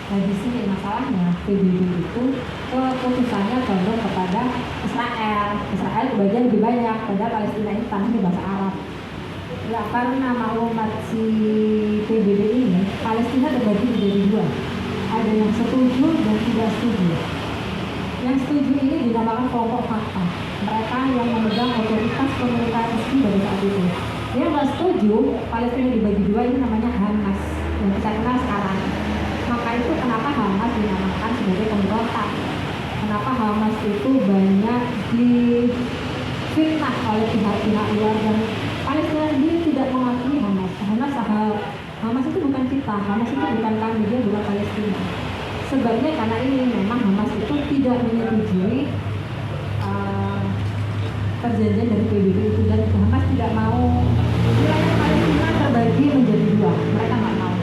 Nah di sini masalahnya PBB itu keputusannya condong kepada Israel. Israel kebagian lebih banyak, padahal Palestina itu tanahnya bahasa Arab. Ya, karena maklumat si PBB ini, Palestina terbagi menjadi dua. Ada yang setuju dan tidak setuju. Yang setuju ini dinamakan kelompok fakta. Mereka yang memegang otoritas pemerintahan resmi pada saat itu. Yang nggak setuju Palestina dibagi dua ini namanya Hamas yang kita kenal sekarang. Maka itu kenapa Hamas dinamakan sebagai pemberontak. Kenapa Hamas itu banyak difitnah oleh pihak-pihak luar dan Palestina sendiri tidak mengakui Hamas. Hamas itu bukan kita, Hamas itu bukan kami, dia bukan Palestina. Sebabnya karena ini memang Hamas itu tidak menyetujui perjanjian dari PBB itu dan Hamas tidak mau wilayah Palestina terbagi menjadi dua. Mereka nggak mau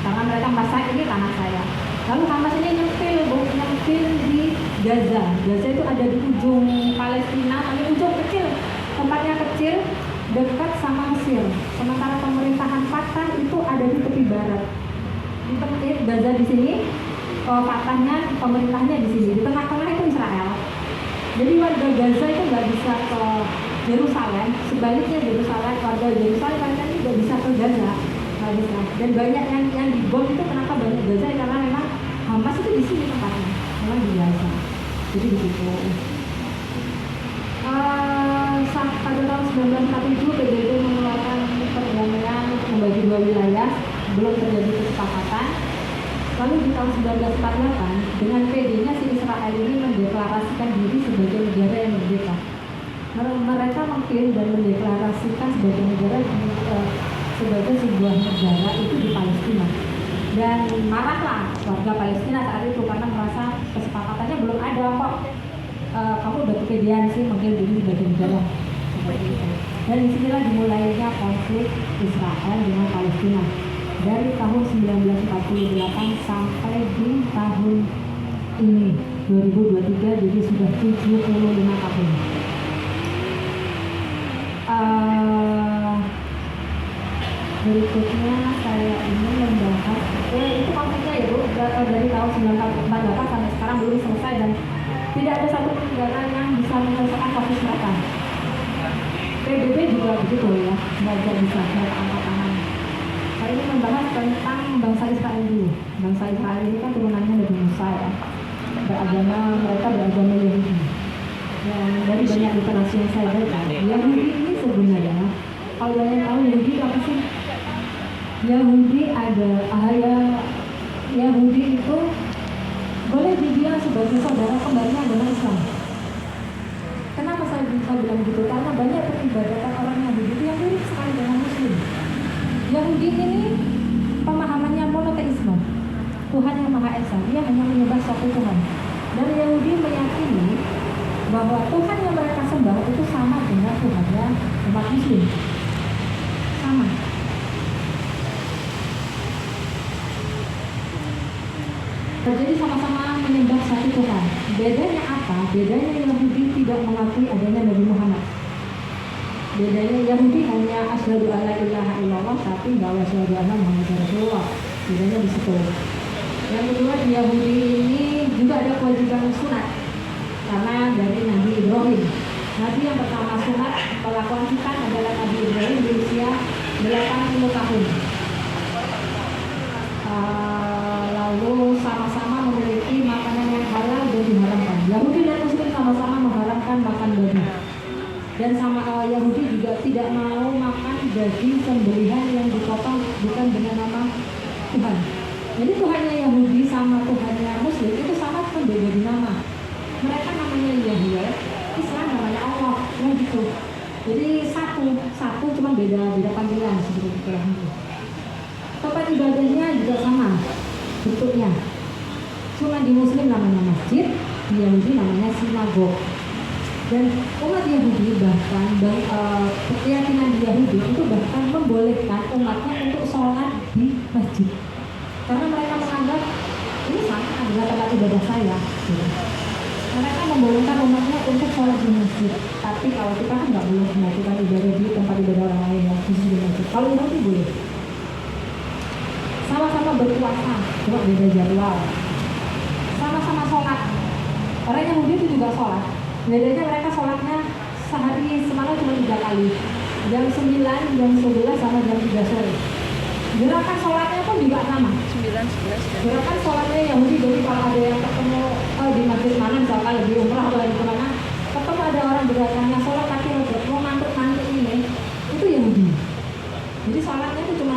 karena mereka merasa ini tanah saya. Lalu Hamas ini nyempil di Gaza. Gaza itu ada di ujung Palestina, ada ujung kecil, tempatnya kecil, dekat sama Mesir. Sementara pemerintahan Fatah itu ada di tepi barat. Di tepi Gaza di sini, Fatahnya, pemerintahnya di sini. Di tengah-tengah itu Israel. Jadi warga Gaza itu nggak bisa ke Yerusalem. Sebaliknya warga Yerusalem kan juga bisa ke Gaza. Nggak bisa. Dan banyak yang dibom itu kenapa banyak Gaza? Karena memang Hamas itu di sini tempatnya, memang di Gaza. Jadi begitu. Pada tahun 1947 PBB mengeluarkan perdamaian untuk membagi dua wilayah, belum terjadi kesepakatan. Lalu di tahun 1948 dengan PD-nya si Israel ini mendeklarasikan diri sebagai negara yang merdeka. Mereka mengklaim dan mendeklarasikan sebagai negara sebagai sebuah negara itu di Palestina. Dan marahlah warga Palestina saat itu karena merasa kesepakatannya belum ada kok. Kamu udah kepedean sih mengklaim diri sebagai negara. Dan disinilah dimulainya konflik Israel dengan Palestina dari tahun 1948 sampai di tahun ini 2023, jadi sudah 75 tahun. Berikutnya saya ingin membahas itu konfliknya ya Bu, dari tahun 1948 sampai sekarang belum selesai dan tidak ada satu negara yang bisa menyelesaikan konflik mereka. PBB juga begitu ya, belajar bisa angkat tangan. Saya ingin membahas tentang bangsa Israel dulu. Bangsa Israel ini kan turunannya dari Musa ya. Mereka beragama Yahudi. Dan dari banyak literasi yang saya baca, Yahudi ini sebenarnya, kalau kalian tahu Yahudi apa sih? Yahudi itu boleh dibilang sebagai saudara kembarnya agama Islam. Kenapa saya bisa bilang begitu? Karena banyak peribadatan orang Yahudi itu yang mirip sekali dengan Muslim. Yahudi ini pemahamannya monoteisme, Tuhan yang Maha Esa, dia hanya menyembah satu Tuhan. Dan Yahudi meyakini bahwa Tuhan yang mereka sembah itu sama dengan Tuhannya umat Muslim, sama. Jadi sama-sama menyembah satu Tuhan. Bedanya apa? Bedanya Yahudi tidak mengakui adanya Nabi Muhammad. Bedanya Yahudi hanya asyhadu alla ilaha illallah tapi enggak asyhadu anna Muhammadar Rasulullah. Bedanya di situ. Yang kedua di Yahudi ini juga ada kewajiban sunat karena dari Nabi Ibrahim. Nabi yang pertama sunat pelakuan kita adalah Nabi Ibrahim di usia 80 tahun. Lalu sama-sama memiliki makanan yang halal dan diharamkan. Yahudi dan Muslim sama-sama mengharamkan makan babi. Dan Yahudi juga tidak mau makan daging sembelihan yang dipotong bukan dengan nama Tuhan. Jadi Tuhannya Yahudi sama Tuhannya Muslim itu sama pun beda di nama. Mereka namanya Yahweh, Islam namanya Allah, gitu. Jadi satu cuma beda panggilan seperti itu. Tempat ibadahnya juga sama bentuknya. Cuma di Muslim namanya masjid, di Yahudi namanya sinagog. Dan umat Yahudi bahkan keyakinan di Yahudi itu bahkan membolehkan umatnya untuk sholat di masjid. Karena mereka menganggap ini sama adalah tempat ibadah saya. Mereka membolehkan umatnya untuk sholat di masjid. Tapi kalau kita kan nggak boleh melakukan ibadah di tempat ibadah orang lain ya, di masjid. Kalau Yahudi boleh. Sama-sama berpuasa. cuma beda jadwal. Sama-sama sholat. Orang Yahudi itu juga sholat. Bedanya mereka sholatnya sehari semalam cuma 3 kali. Jam 9, jam 11 sama jam 3 sore. Gerakan sholatnya pun juga sama. 9, 11. Gerakan sholatnya Yahudi, jadi kalau ada yang ketemu di masjid mana, misalkan lagi umrah atau lagi kemana, ketemu ada orang gerakannya sholat kaki rojok, mau mantuk-mantuk ini, itu Yahudi. Jadi sholatnya itu cuma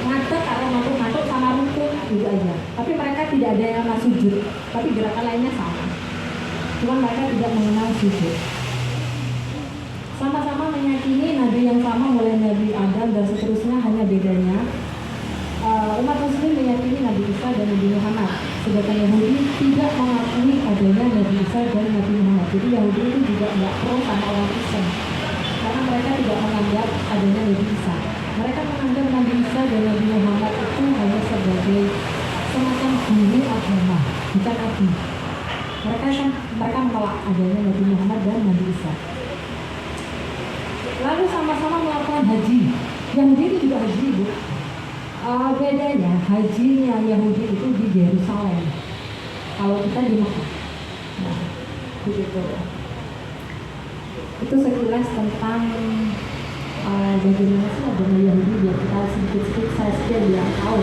ngadeg atau mantuk-mantuk sama rukun gitu aja. Tapi mereka tidak ada yang sujud, tapi gerakan lainnya sama. Cuma mereka tidak mengenal sujud. Sama-sama meyakini nabi yang sama mulai Nabi Adam dan seterusnya, hanya bedanya umat muslim meyakini Nabi Isa dan Nabi Muhammad, sedangkan Yahudi tidak mengakui adanya Nabi Isa dan Nabi Muhammad. Jadi Yahudi itu juga nggak pro sama orang Kristen karena mereka tidak menganggap adanya Nabi Isa. Mereka menganggap Nabi Isa dan Nabi Muhammad itu hanya sebagai semacam guru agama, bukan nabi. Mereka menolak adanya Nabi Muhammad dan Nabi Isa. Lalu sama-sama melakukan haji. Yahudi itu juga haji, Bu. Bedanya hajinya Yahudi itu di Yerusalem. Kalau kita di Mekah. Nah, begitu. Itu sekilas tentang bagaimana sih agama Yahudi, biar kita sedikit-sedikit saya biar tahu.